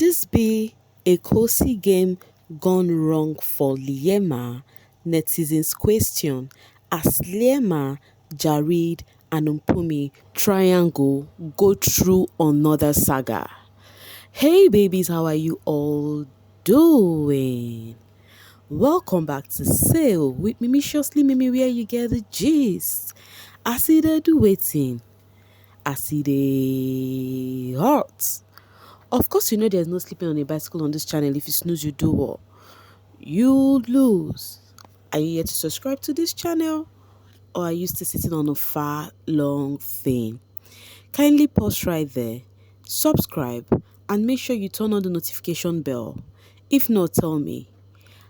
this be a Khosi game gone wrong for Liema? Netizens question as Liema, Jarid, and Mpumi triangle go through another saga. Hey babies, how are you all doing? Welcome back to Sail with Mimiciously Mimi, where you get the gist. I see they do waiting. I see they hurt. Of course, you know there's no sleeping on a bicycle on this channel. If you snooze, you do what? You lose. Are you yet to subscribe to this channel? Or are you still sitting on a far, long thing? Kindly pause right there, subscribe, and make sure you turn on the notification bell. If not, tell me.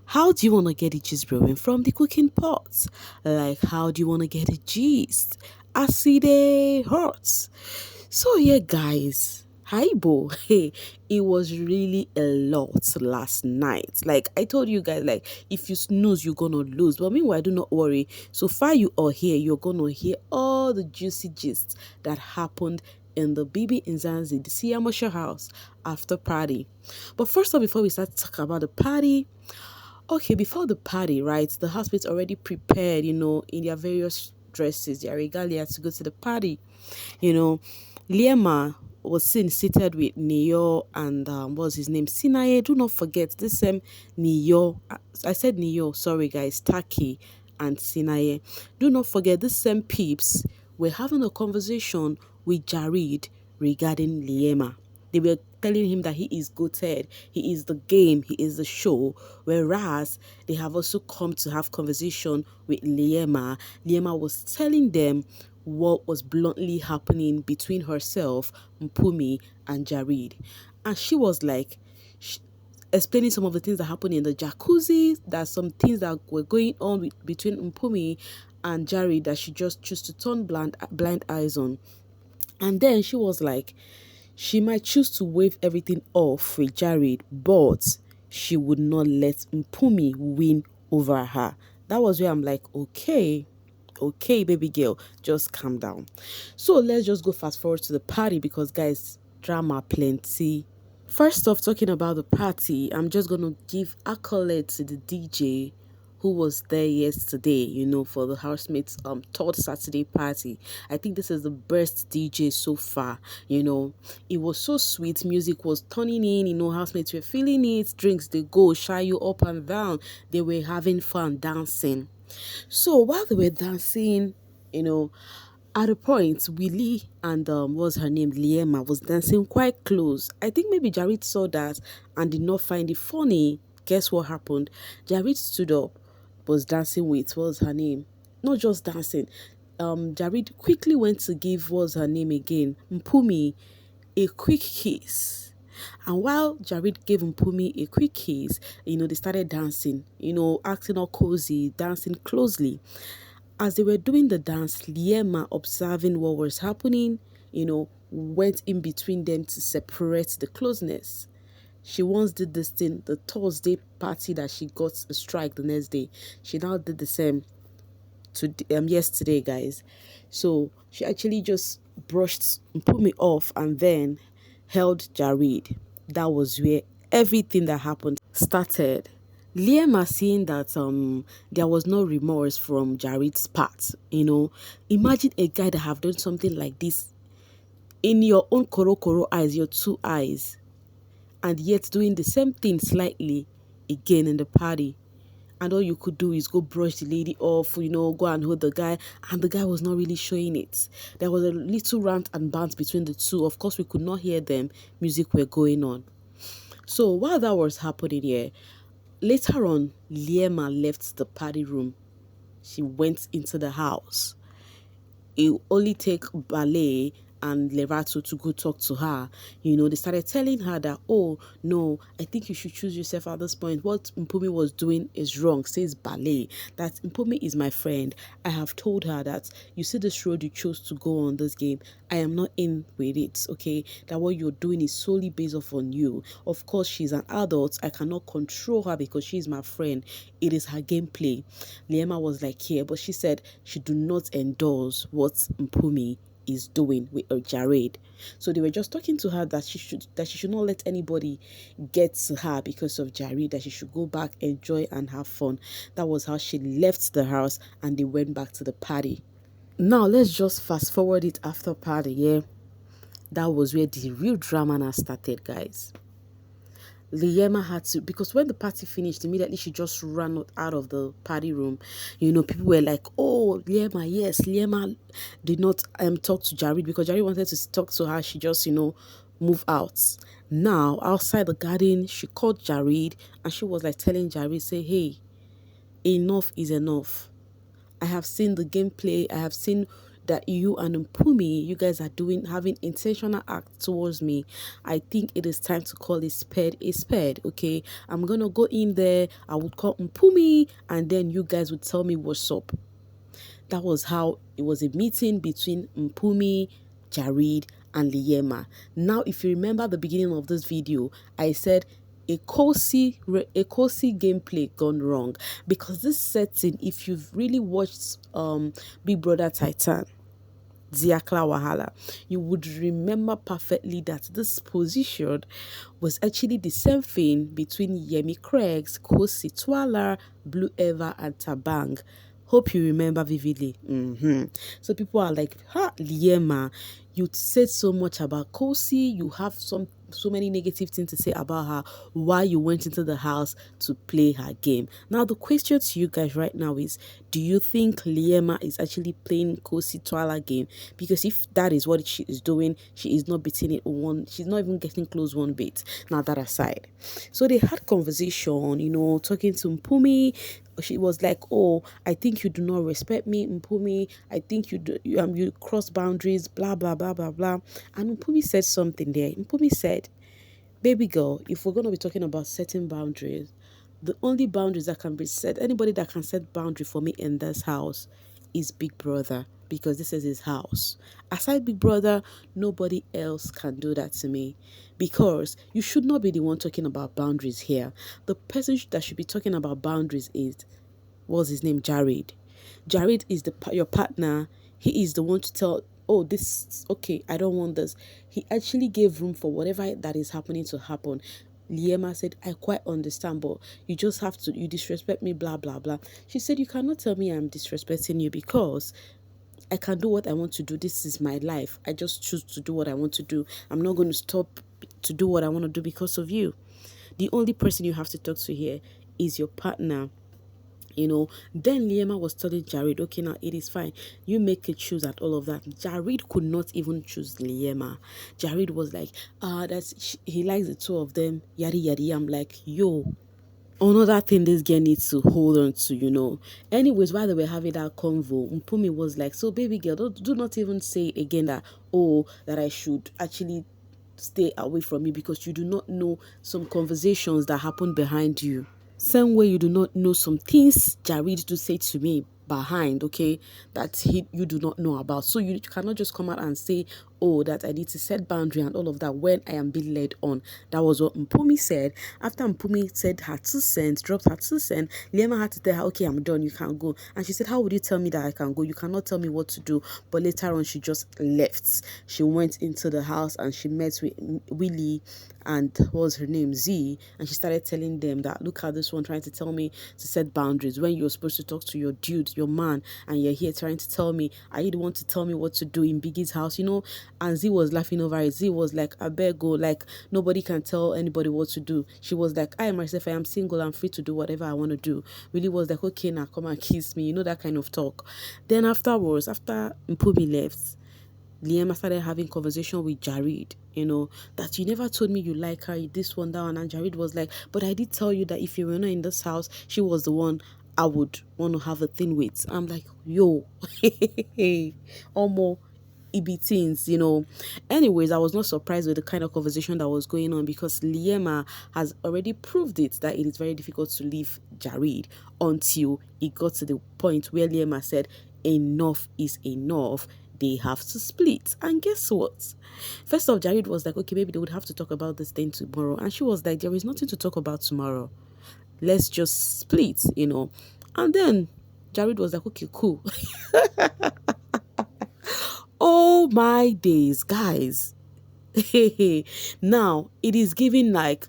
How do you want to get the gist brewing from the cooking pot? Like, how do you want to get the gist? I see they hurts. So yeah, guys. Hi, Bo. Hey, it was really a lot last night. Like I told you guys, like if you snooze, you're gonna lose. But meanwhile, do not worry. So far, you are here. You're gonna hear all the juicy gist that happened in the bbnzansi, the Siamosha house after party. But first of all, before we start talking about the party, okay, before the party, right? The housemates already prepared, in their various dresses, their regalia to go to the party. Liema was seen seated with Neo and what's his name? Sinaye. Do not forget this same Neo. I said Neo, sorry guys, Taki and Sinaye. Do not forget this same peeps were having a conversation with Jarid regarding Liema. They were telling him that he is goated, he is the game, he is the show. Whereas they have also come to have conversation with Liema. Liema was telling them what was bluntly happening between herself, Mpumi, and Jarid. And she was like, explaining some of the things that happened in the jacuzzi, that some things that were going on between Mpumi and Jarid that she just chose to turn blind eyes on. And then she was like, she might choose to wave everything off with Jared, but she would not let Mpumi win over her. That was where I'm like, okay, baby girl, just calm down. So let's just go fast forward to the party because, guys, drama plenty. First off, talking about the party, I'm just going to give accolades to the DJ who was there yesterday, for the housemates third Saturday party. I think this is the best DJ so far. It was so sweet. Music was turning in, housemates were feeling it, drinks they go, shy you up and down. They were having fun dancing. So while they were dancing, at a point, Willie and what's her name, Liema, was dancing quite close. I think maybe Jared saw that and did not find it funny. Guess what happened? Jared stood up, was dancing with what's her name? Not just dancing. Jared quickly went to give what's her name again, Mpumi, a quick kiss. And while Jared gave Mpumi a quick kiss, they started dancing, acting all cozy, dancing closely. As they were doing the dance, Liema, observing what was happening, went in between them to separate the closeness. She once did this thing, the Thursday party that she got a strike the next day. She now did the same to yesterday, guys. So she actually just brushed Mpumi off and then held Jarid. That was where everything that happened started. Liema seeing that there was no remorse from Jared's part, imagine a guy that have done something like this in your own koro eyes, your two eyes, and yet doing the same thing slightly again in the party. And all you could do is go brush the lady off, go and hold the guy. And the guy was not really showing it. There was a little rant and bounce between the two. Of course, we could not hear them. Music were going on. So while that was happening here, later on, Liema left the party room. She went into the house. It only take ballet and Lerato to go talk to her. They started telling her that, oh, no, I think you should choose yourself at this point. What Mpumi was doing is wrong, says Ballet. That Mpumi is my friend. I have told her that you see this road you chose to go on this game. I am not in with it, okay? That what you're doing is solely based off on you. Of course, she's an adult. I cannot control her because she's my friend. It is her gameplay. Liema was like, yeah, but she said she do not endorse what Mpumi is doing with Jared. So they were just talking to her that she should not let anybody get to her because of Jared, that she should go back, enjoy and have fun. That was how she left the house and they went back to the party. Now let's just fast forward it after party, yeah. That was where the real drama now started, guys. Liema had to, because when the party finished, immediately she just ran out of the party room. People were like, oh, Liema, yes, Liema did not talk to Jared because Jared wanted to talk to her. She just, move out. Now, outside the garden, she called Jared and she was like telling Jared, say, hey, enough is enough. I have seen the gameplay. I have seen that you and Mpumi, you guys are having intentional act towards me. I think it is time to call a spade a spade, okay? I'm gonna go in there. I would call Mpumi, and then you guys would tell me what's up. That was how it was, a meeting between Mpumi, Jared, and Liema. Now, if you remember the beginning of this video, I said a Khosi gameplay gone wrong, because this setting, if you've really watched Big Brother Titan, Ziakla Wahala, you would remember perfectly that this position was actually the same thing between Yemi Craigs, Khosi Twala, Blue Eva, and Tabang. Hope you remember vividly. So people are like, ha, Liema, you said so much about Khosi, you have so many negative things to say about her, why you went into the house to play her game. Now the question to you guys right now is, do you think Liema is actually playing Khosi Twala game? Because if that is what she is doing, she is not beating it one, she's not even getting close one bit. Now that aside, so they had conversation, talking to Mpumi. She was like, oh, I think you do not respect me, Mpumi. I think you cross boundaries, blah blah blah blah blah. And Mpumi said something there. Mpumi said, baby girl, if we're going to be talking about setting boundaries, the only boundaries that can be set, anybody that can set boundary for me in this house is Big Brother, because this is his house. Aside Big Brother, nobody else can do that to me, because you should not be the one talking about boundaries here. The person that should be talking about boundaries is, what's his name, Jared. Jared is your partner. He is the one to tell, oh, this, okay, I don't want this. He actually gave room for whatever that is happening to happen. Liema said, I quite understand, but you just have to, you disrespect me, blah, blah, blah. She said, you cannot tell me I'm disrespecting you, because I can do what I want to do. This is my life. I just choose to do what I want to do. I'm not going to stop to do what I want to do because of you. The only person you have to talk to here is your partner. Then Liema was telling Jared, okay, now it is fine. You make a choose at all of that. Jared could not even choose Liema. Jared was like, he likes the two of them, yada yada. I'm like, yo, another thing this girl needs to hold on to. Anyways, while they were having that convo, Mpumi was like, so baby girl, do not even say again that, oh, that I should actually stay away from you, because you do not know some conversations that happen behind you. Same way you do not know some things Jared do say to me behind, okay, that you do not know about. So you cannot just come out and say, oh, that I need to set boundary and all of that when I am being led on. That was what Mpumi said. After Mpumi said her 2 cents, dropped her 2 cents, Liema had to tell her, okay, I'm done, you can go. And she said, how would you tell me that I can go? You cannot tell me what to do. But later on, she just left. She went into the house and she met with Willie and what was her name, Z, and she started telling them that, look at this one trying to tell me to set boundaries when you're supposed to talk to your dude, your man, and you're here trying to tell me, are you the one to tell me what to do in Biggie's house? And Z was laughing over it. Z was like, I beg go, like nobody can tell anybody what to do. She was like, I myself, I am single, I'm free to do whatever I want to do. Really was like, okay, now come and kiss me, that kind of talk. Then afterwards, after Mpumi left, Liema started having conversation with Jared, that you never told me you like her, this one, that one. And Jared was like, but I did tell you that if you were not in this house, she was the one I would want to have a thing with. I'm like, yo, almost EB teens, Anyways, I was not surprised with the kind of conversation that was going on, because Liema has already proved it that it is very difficult to leave Jared, until it got to the point where Liema said, enough is enough. They have to split. And guess what? First off, Jared was like, okay, maybe they would have to talk about this thing tomorrow. And she was like, there is nothing to talk about tomorrow. Let's just split, And then Jared was like, okay, cool. Oh Oh my days, guys. Now it is giving like,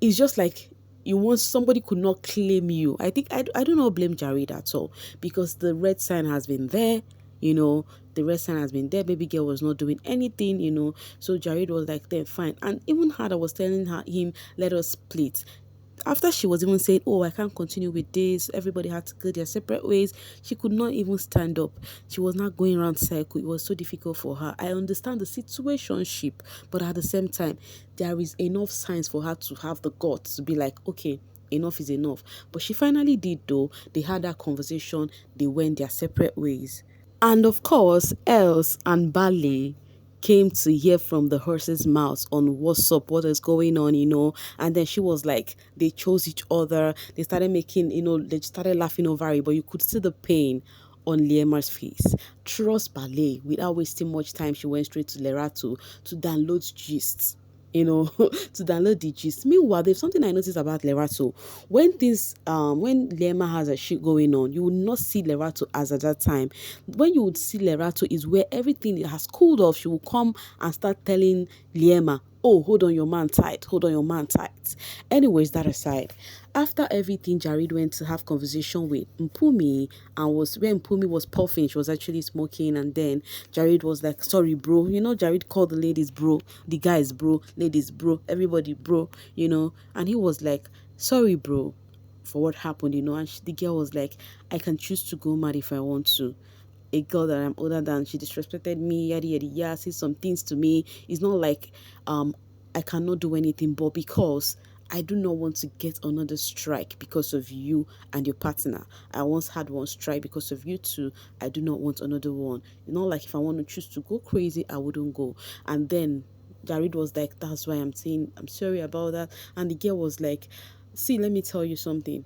it's just like you want, somebody could not claim you. I think I do not blame Jared at all, because the red sign has been there, you know, the red sign has been there. Baby girl was not doing anything, you know. So Jared was like, then fine. And even her that was telling him, let us split. After she was even saying, oh, I can't continue with this, everybody had to go their separate ways, she could not even stand up. She was not going around circle. It was so difficult for her. I understand the situationship, but at the same time, there is enough signs for her to have the guts to be like, okay, enough is enough. But she finally did, though. They had that conversation, they went their separate ways. And of course, Els and Bale came to hear from the horse's mouth on what's up, what is going on, you know. And then she was like, they chose each other. They started making, you know, they started laughing over it, but you could see the pain on Liema's face. Trust Ballet, without wasting much time, she went straight to Lerato to download gist, you know, to download the gist. Meanwhile, there's something I noticed about Lerato. When Liema has a shit going on, you will not see Lerato as at that time. When you would see Lerato is where everything has cooled off. She will come and start telling Liema, oh, hold on your man tight, hold on your man tight. Anyways, that aside, after everything, Jared went to have conversation with Mpumi, and was when Mpumi was puffing, she was actually smoking, and then Jared was like, sorry bro, you know, Jared called the ladies bro, the guys bro, ladies bro, everybody bro, you know, and he was like, sorry bro for what happened, you know. And the girl was like, I can choose to go mad if I want to. A girl that I'm older than, she disrespected me, yada yada yada, said some things to me. It's not like I cannot do anything, but because I do not want to get another strike because of you and your partner. I once had one strike because of you too. I do not want another one. You know, like if I want to choose to go crazy, I wouldn't go. And then Jared was like, that's why I'm saying I'm sorry about that. And the girl was like, see, let me tell you something.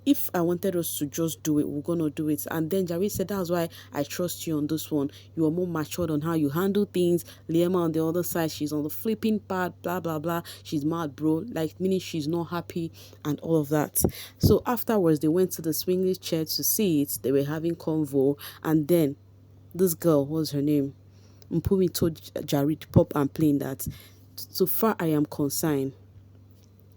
If I wanted us to just do it, we're gonna do it. And then Jared said, that's why I trust you on this one. You are more matured on how you handle things. Liema on the other side, she's on the flipping part, blah blah blah. She's mad, bro. Like, meaning she's not happy and all of that. So afterwards, they went to the swinging chair to see it. They were having convo, and then this girl, what's her name? Mpumi told Jared, pop and plain, that so far I am concerned,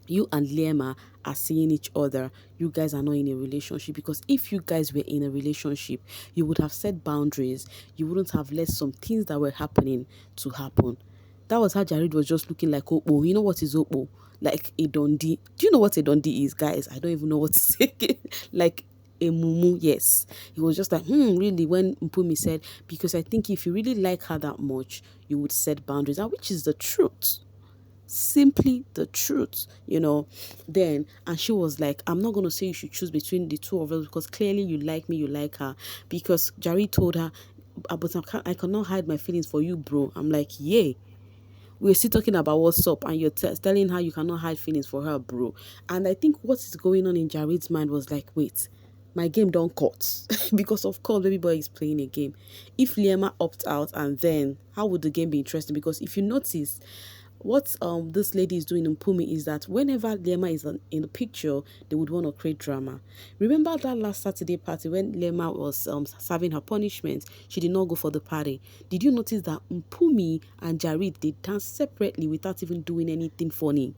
you and Liema are seeing each other. You guys are not in a relationship, because if you guys were in a relationship, you would have set boundaries. You wouldn't have let some things that were happening to happen. That was how Jared was just looking like Opo. You know what is Opo? Like a Dundee. Do you know what a Dundee is, guys? I don't even know what to say. Like a mumu, yes. He was just like, really, when Mpumi said, because I think if you really like her that much, you would set boundaries, and which is the truth, simply the truth, you know. Then, and she was like, I'm not going to say you should choose between the two of us, because clearly you like me, you like her. Because Jared told her, but I cannot hide my feelings for you, bro. I'm like, yeah, we're still talking about what's up, and you're telling her you cannot hide feelings for her, bro. And I think what is going on in Jared's mind was like, wait, my game don't cut. Because of course baby boy is playing a game. If Liema opts out, and then how would the game be interesting? Because if you notice, what this lady is doing in Mpumi is that whenever Liema is in the picture, they would want to create drama. Remember that last Saturday party when Liema was serving her punishment? She did not go for the party. Did you notice that Mpumi and Jared, they danced separately without even doing anything funny?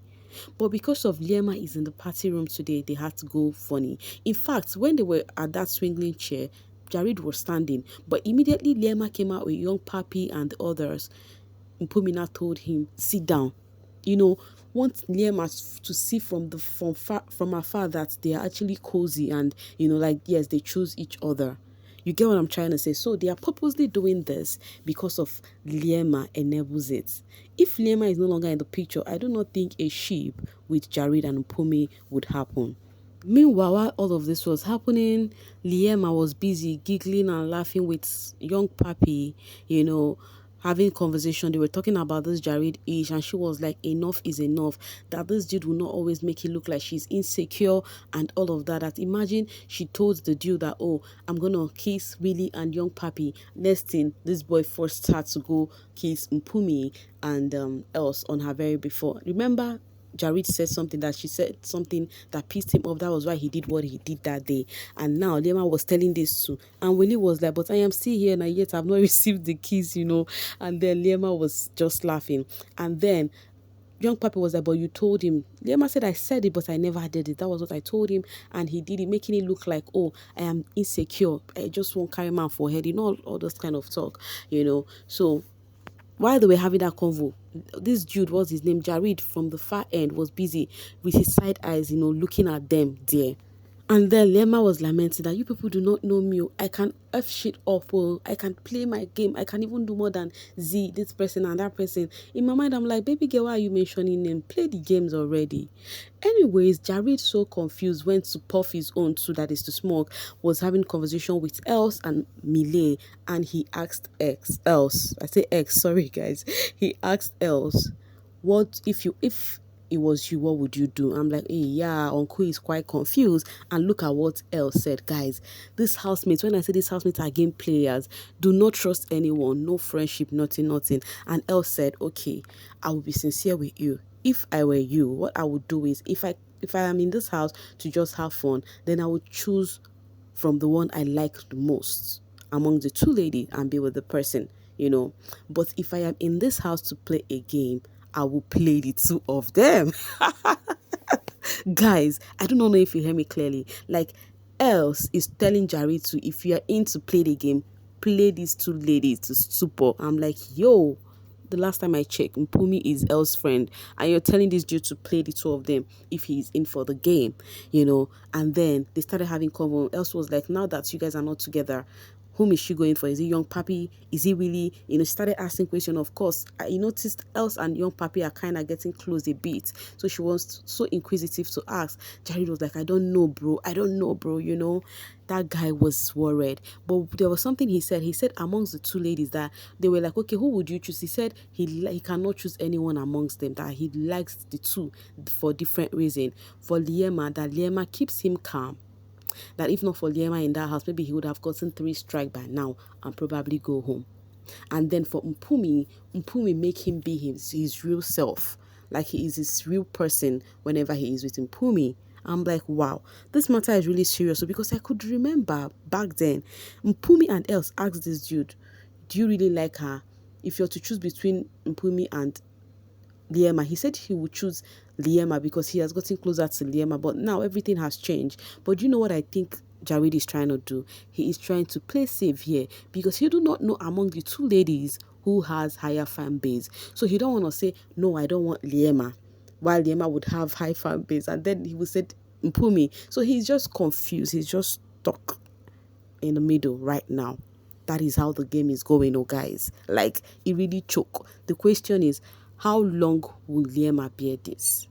But because of Liema is in the party room today, they had to go funny. In fact, when they were at that swinging chair, Jared was standing, but immediately Liema came out with young Papi and the others. Mpumina told him, sit down. You know, want Liema to see from afar that they are actually cozy, and, you know, like, yes, they choose each other. You get what I'm trying to say? So they are purposely doing this because of Liema enables it. If Liema is no longer in the picture, I do not think a sheep with Jared and Mpumi would happen. Meanwhile, while all of this was happening, Liema was busy giggling and laughing with young Papi, you know, having conversation. They were talking about this Jared age, and she was like, enough is enough. That this dude will not always make it look like she's insecure and all of that. That imagine she told the dude that, oh, I'm gonna kiss Willie and young Papi. Next thing, this boy first starts to go kiss Mpumi and else on her very before. Remember Jared said something, that she said something that pissed him off. That was why he did what he did that day. And now Liema was telling this to, and Willie was like, but I am still here and yet I've not received the keys, And then Liema was just laughing. And then young Papi was like, but you told him. Liema said, I said it, but I never did it. That was what I told him. And he did it, making it look like, oh, I am insecure. I just won't carry man for head. All those kind of talk. So while they were having that convo, this Jude, was his name, Jared, from the far end, was busy with his side eyes, looking at them there. And then Lema was lamenting that you people do not know me. I can F shit up. I can play my game. I can even do more than Z, this person and that person. In my mind, I'm like, baby girl, why are you mentioning them? Play the games already. Anyways, Jared, so confused, went to puff his own too, that is to smoke, was having conversation with Els and Millet, and he asked Els. I say X, sorry guys. He asked Els, what if it was you, what would you do? I'm like, hey, yeah, uncle is quite confused. And look at what Elle said, guys. These housemates, when I say these housemates are game players, do not trust anyone, no friendship, nothing. And Elle said, okay, I will be sincere with you. If I were you, what I would do is, if I am in this house to just have fun, then I would choose from the one I like the most among the two ladies and be with the person. But if I am in this house to play a game, I will play the two of them. Guys, I do not know if you hear me clearly. Like, else is telling Jared to, if you are in to play the game, play these two ladies to super. I'm like, yo, the last time I checked, Mpumi is Elle's friend, and you're telling this dude to play the two of them if he's in for the game. And then they started having convo. Else was like, now that you guys are not together, whom is she going for? Is it young Papi? Is he really, started asking questions. Of course, I noticed Els and young Papi are kind of getting close a bit. So she was so inquisitive to ask. Jared was like, I don't know, bro. That guy was worried. But there was something he said. He said amongst the two ladies that they were like, okay, who would you choose? He said he cannot choose anyone amongst them, that he likes the two for different reasons. For Liema, that Liema keeps him calm. That if not for Liema in that house, maybe he would have gotten 3 strikes by now and probably go home. And then for Mpumi make him be his real self. Like he is his real person whenever he is with Mpumi. I'm like, wow, this matter is really serious. So because I could remember back then, Mpumi and Els asked this dude, do you really like her? If you're to choose between Mpumi and Liema, he said he would choose Liema because he has gotten closer to Liema, but now everything has changed. But you know what I think Jared is trying to do? He is trying to play safe here because he do not know among the two ladies who has higher fan base. So he don't want to say, no, I don't want Liema, while Liema would have high fan base, and then he would say Mpumi. So he's just confused. He's just stuck in the middle right now. That is how the game is going, guys. Like, it really choke. The question is, how long will Liema bear this?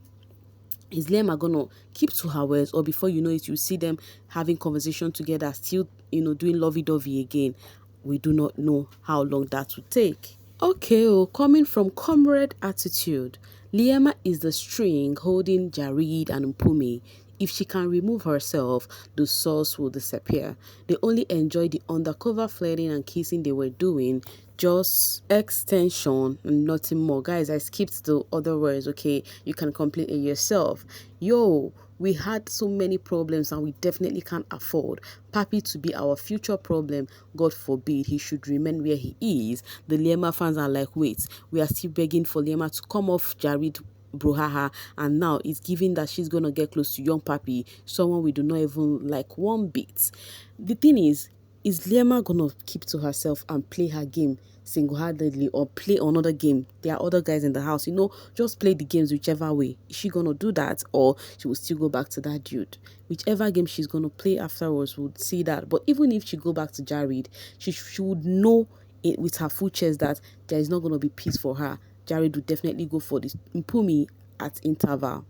Is Liema gonna keep to her words, or before you know it, you see them having conversation together, still, doing lovey-dovey again? We do not know how long that will take. Okay, coming from comrade attitude, Liema is the string holding Jared and Mpumi. If she can remove herself, the source will disappear. They only enjoy the undercover flirting and kissing they were doing, just extension and nothing more. Guys, I skipped the other words, okay? You can complete it yourself. Yo, we had so many problems and we definitely can't afford Papi to be our future problem. God forbid he should remain where he is. The Liema fans are like, wait, we are still begging for Liema to come off Jared brouhaha, and now it's given that she's gonna get close to young Papi, someone we do not even like one bit. The thing is Liema gonna keep to herself and play her game single-handedly, or play another game? There are other guys in the house, just play the games whichever way. Is she gonna do that, or she will still go back to that dude? Whichever game she's gonna play afterwards, we'll see that. But even if she go back to Jared, she would know it with her full chest that there is not gonna be peace for her. Jared would definitely go for this Mpumi at interval.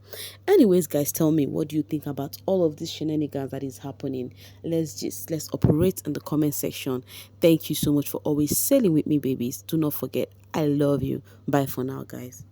Anyways, guys, tell me, what do you think about all of this shenanigans that is happening? Let's operate in the comment section. Thank you so much for always sailing with me, babies. Do not forget, I love you. Bye for now, guys.